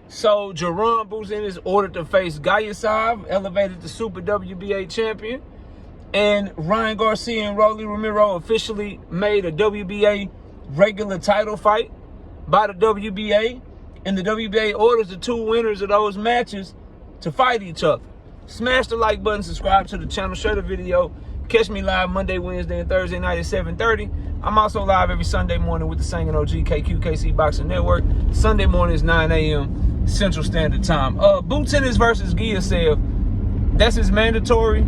So Jaron Boots Ennis ordered to face Garcia, elevated to Super WBA champion. And Ryan Garcia and Rolly Romero officially made a WBA regular title fight by the WBA. And the WBA orders the 2 winners of those matches to fight each other. Smash the like button, subscribe to the channel, share the video. Catch me live Monday, Wednesday, and Thursday night at 7:30. I'm also live every Sunday morning with the Singing OG KQKC Boxing Network. Sunday morning is 9 a.m. Central Standard Time. Boots Ennis versus Garcia. That's his mandatory.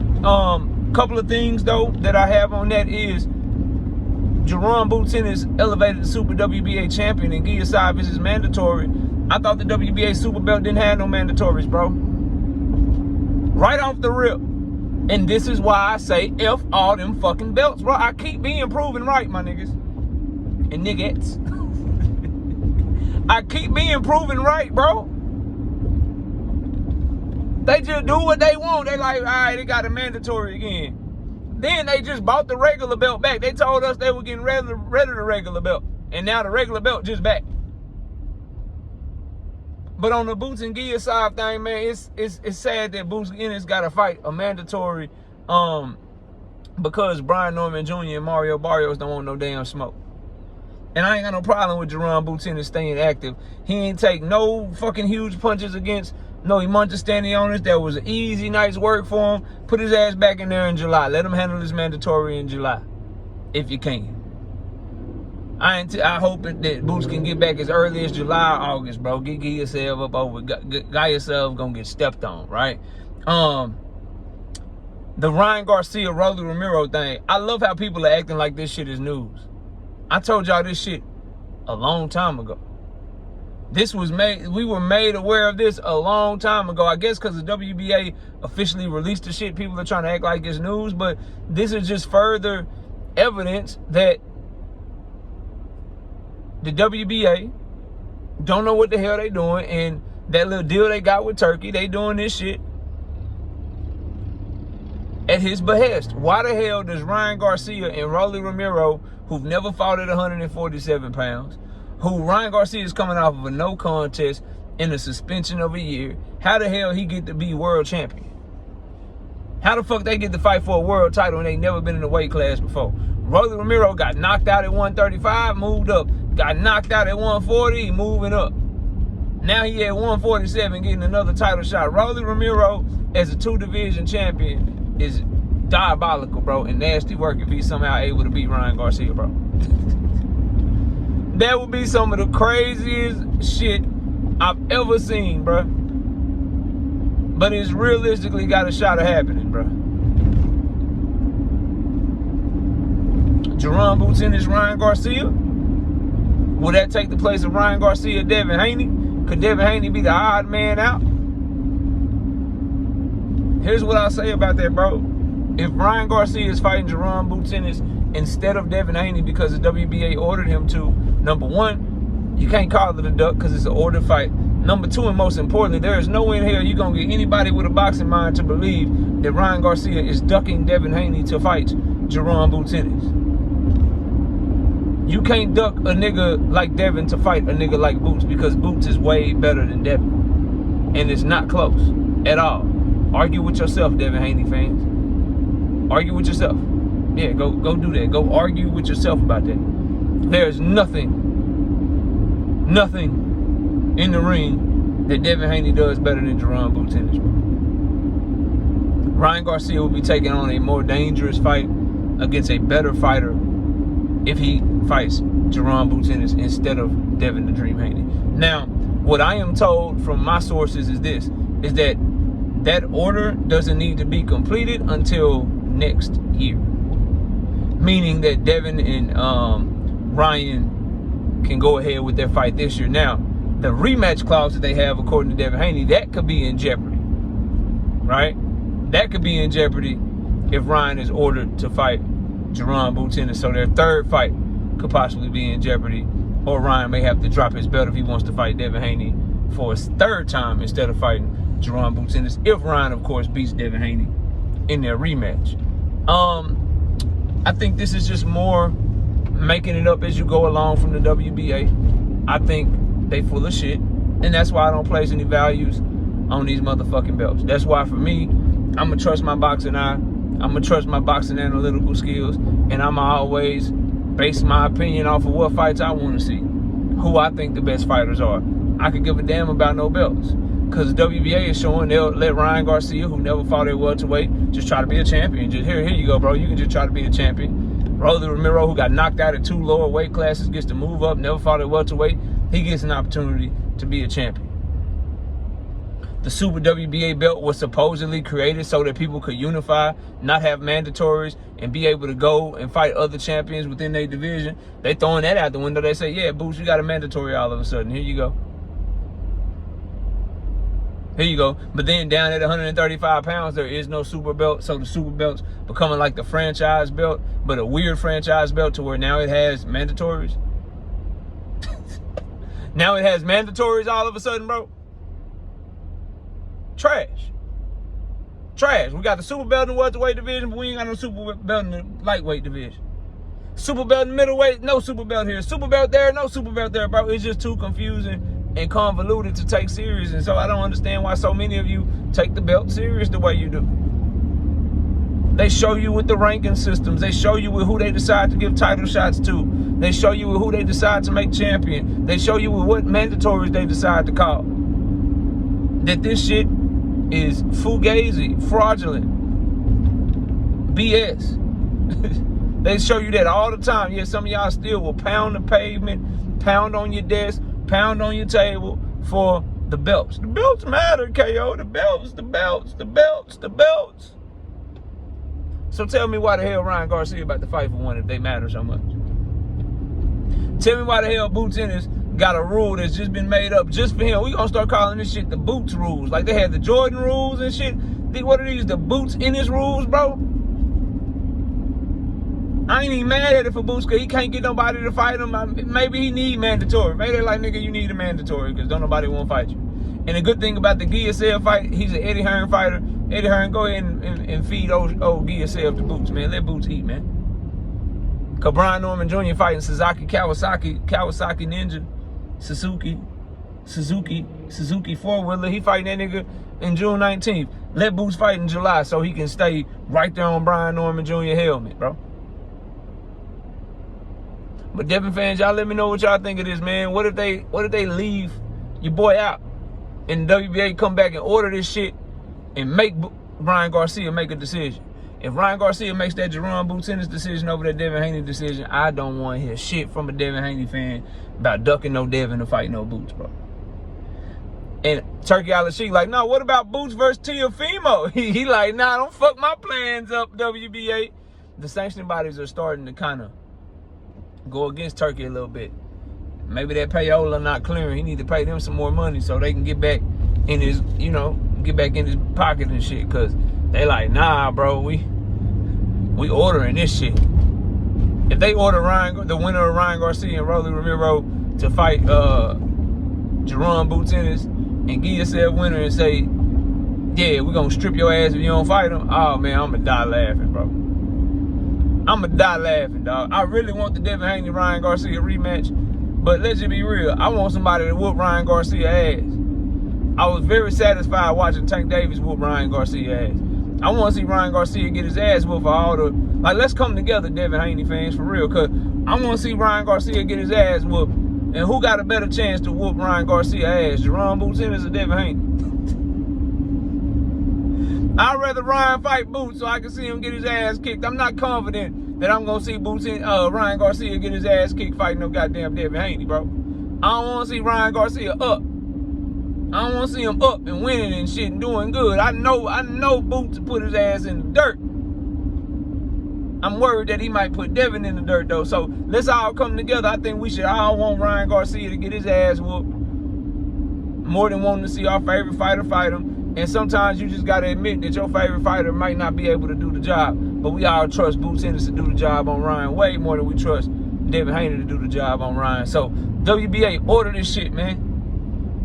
Couple of things though that I have on that is Jaron Boots Ennis elevated to Super WBA champion and Garcia is his mandatory. I thought the WBA Super Belt didn't have no mandatories, bro. Right off the rip. And this is why I say F all them fucking belts, bro. I keep being proven right, my niggas. And niggas. I keep being proven right, bro. They just do what they want. They like, all right, they got a mandatory again. Then they just bought the regular belt back. They told us they were getting rid of the regular belt. And now the regular belt just back. But on the Boots and Garcia thing, man, it's sad that Boots Ennis got to fight a mandatory because Brian Norman Jr. and Mario Barrios don't want no damn smoke. And I ain't got no problem with Jaron Boots Ennis staying active. He ain't take no fucking huge punches against no humongous standing on us. That was an easy night's work for him. Put his ass back in there in July. Let him handle his mandatory in July, if you can. I hope that Boots can get back as early as July or August, bro. Get yourself up over. Got yourself gonna get stepped on, right? The Ryan Garcia, Rolly Romero thing. I love how people are acting like this shit is news. I told y'all this shit a long time ago. This was made, we were made aware of this a long time ago. I guess because the WBA officially released the shit, people are trying to act like it's news, but this is just further evidence that the WBA don't know what the hell they doing, and that little deal they got with Turkey, they doing this shit at his behest. Why the hell does Ryan Garcia and Rolly Romero, who've never fought at 147 pounds, who Ryan Garcia is coming off of a no contest and a suspension of a year, how the hell he get to be world champion? How the fuck they get to fight for a world title and they never been in the weight class before? Rolly Romero got knocked out at 135, moved up. Got knocked out at 140, moving up. Now he at 147 getting another title shot. Rolly Romero as a 2-division champion is diabolical, bro, and nasty work if he's somehow able to beat Ryan Garcia, bro. That would be some of the craziest shit I've ever seen, bro. But it's realistically got a shot of happening, bro. Jaron Boots Ennis, Ryan Garcia. Will that take the place of Ryan Garcia, Devin Haney? Could Devin Haney be the odd man out? Here's what I'll say about that, bro. If Ryan Garcia is fighting Jaron Boots Ennis instead of Devin Haney because the WBA ordered him to, number one, you can't call it a duck because it's an ordered fight. Number two, and most importantly, there is no way in hell you're going to get anybody with a boxing mind to believe that Ryan Garcia is ducking Devin Haney to fight Jaron Boots Ennis. You can't duck a nigga like Devin to fight a nigga like Boots because Boots is way better than Devin. And it's not close at all. Argue with yourself, Devin Haney fans. Argue with yourself. Yeah, go do that. Go argue with yourself about that. There's nothing in the ring that Devin Haney does better than Jaron Boots Ennis. Ryan Garcia will be taking on a more dangerous fight against a better fighter if he fights Jaron Boots Ennis instead of Devin the Dream Haney. Now, what I am told from my sources is this, is that that order doesn't need to be completed until next year. Meaning that Devin and Ryan can go ahead with their fight this year. Now, the rematch clause that they have, according to Devin Haney, that could be in jeopardy, right? That could be in jeopardy if Ryan is ordered to fight Jaron Boots Ennis. So their third fight could possibly be in jeopardy, or Ryan may have to drop his belt if he wants to fight Devin Haney for his third time instead of fighting Jaron Boots Ennis, if Ryan, of course, beats Devin Haney in their rematch. I think this is just more making it up as you go along from the WBA. I think they full of shit. And that's why I don't place any values on these motherfucking belts. That's why for me, I'm going to trust my boxing eye. I'm going to trust my boxing analytical skills. And I'm always base my opinion off of what fights I want to see. Who I think the best fighters are. I could give a damn about no belts. Because the WBA is showing they'll let Ryan Garcia, who never fought at welterweight, just try to be a champion. Just here you go, bro. You can just try to be a champion. Rolly Romero, who got knocked out at 2 lower weight classes, gets to move up, never fought at welterweight. He gets an opportunity to be a champion. The Super WBA belt was supposedly created so that people could unify, not have mandatories, and be able to go and fight other champions within their division. They throwing that out the window. They say, yeah, Boots, you got a mandatory all of a sudden. Here you go. Here you go. But then down at 135 pounds, there is no super belt. So the super belt's becoming like the franchise belt, but a weird franchise belt to where now it has mandatories. Now it has mandatories all of a sudden, bro. Trash. Trash. We got the super belt in the welterweight division, but we ain't got no super belt in the lightweight division. Super belt in the middleweight, no super belt here. Super belt there, no super belt there, bro. It's just too confusing and convoluted to take serious. And so I don't understand why so many of you take the belt serious the way you do. They show you with the ranking systems. They show you with who they decide to give title shots to. They show you with who they decide to make champion. They show you with what mandatories they decide to call. That this shit is fugazi, fraudulent, BS. They show you that all the time. Yeah, some of y'all still will pound the pavement, pound on your desk, pound on your table for the belts. The belts matter, KO. The belts, the belts, the belts, the belts. So tell me why the hell Ryan Garcia about to fight for one if they matter so much. Tell me why the hell Boots Ennis got a rule that's just been made up just for him. We gonna start calling this shit the Boots rules. Like they had the Jordan rules and shit. What are these, the Boots Ennis rules, bro? I ain't even mad at it for Boots because he can't get nobody to fight him. Maybe he need mandatory. Maybe they're like, nigga, you need a mandatory because don't nobody want to fight you. And the good thing about the Garcia fight, he's an Eddie Hearn fighter. Eddie Hearn, go ahead and feed old Garcia to Boots, man. Let Boots eat, man. Because Brian Norman Jr. fighting Kawasaki Ninja, Suzuki four-wheeler. He fighting that nigga in June 19th. Let Boots fight in July so he can stay right there on Brian Norman Jr. helmet, bro. But Devin fans, y'all let me know what y'all think of this, man. What if they leave your boy out and the WBA come back and order this shit and make Ryan Garcia make a decision? If Ryan Garcia makes that Jaron Boots Ennis decision over that Devin Haney decision, I don't want to hear shit from a Devin Haney fan about ducking no Devin to fight no Boots, bro. And Turkey Al-Sheikh like, no, what about Boots versus Teofimo? He like, nah, don't fuck my plans up, WBA. The sanctioning bodies are starting to kind of go against Turkey a little bit. Maybe that payola not clearing. He need to pay them some more money so they can get back in his, get back in his pocket and shit. Cause they like, nah, bro, we ordering this shit. If they order the winner of Ryan Garcia and Rolly Romero to fight Jaron Boots Ennis and give yourself winner and say, yeah, we're gonna strip your ass if you don't fight him. Oh man, I'm gonna die laughing, bro. I'm gonna die laughing, dog. I really want the Devin Haney Ryan Garcia rematch, but let's just be real. I want somebody to whoop Ryan Garcia ass. I was very satisfied watching Tank Davis whoop Ryan Garcia ass. I want to see Ryan Garcia get his ass whooped for all the, like, let's come together, Devin Haney fans, for real, because I want to see Ryan Garcia get his ass whooped. And who got a better chance to whoop Ryan Garcia ass, Jaron Boots Ennis or Devin Haney? I'd rather Ryan fight Boots so I can see him get his ass kicked. I'm not confident that I'm going to see Ryan Garcia get his ass kicked fighting no goddamn Devin Haney, bro. I don't want to see Ryan Garcia up. I don't want to see him up and winning and shit and doing good. I know Boots put his ass in the dirt. I'm worried that he might put Devin in the dirt, though. So let's all come together. I think we should all want Ryan Garcia to get his ass whooped more than wanting to see our favorite fighter fight him. And sometimes you just got to admit that your favorite fighter might not be able to do the job. But we all trust Boots Ennis to do the job on Ryan way more than we trust Devin Haney to do the job on Ryan. So WBA, order this shit, man.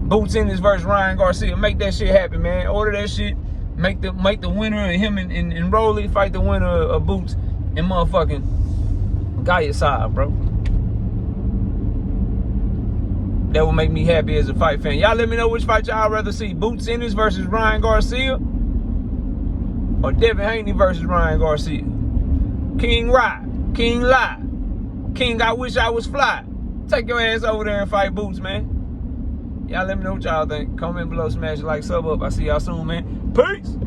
Boots Ennis versus Ryan Garcia. Make that shit happen, man. Order that shit. Make the winner of him and Rolly fight the winner of Boots and motherfucking Garcia, bro. that would make me happy as a fight fan. Y'all let me know which fight y'all rather see. Boots Ennis versus Ryan Garcia, or Devin Haney versus Ryan Garcia. King Ride, King Lie, King I Wish I Was Fly. Take your ass over there and fight Boots, man. Y'all let me know what y'all think. Comment below, smash the like, sub up. I see y'all soon, man. Peace.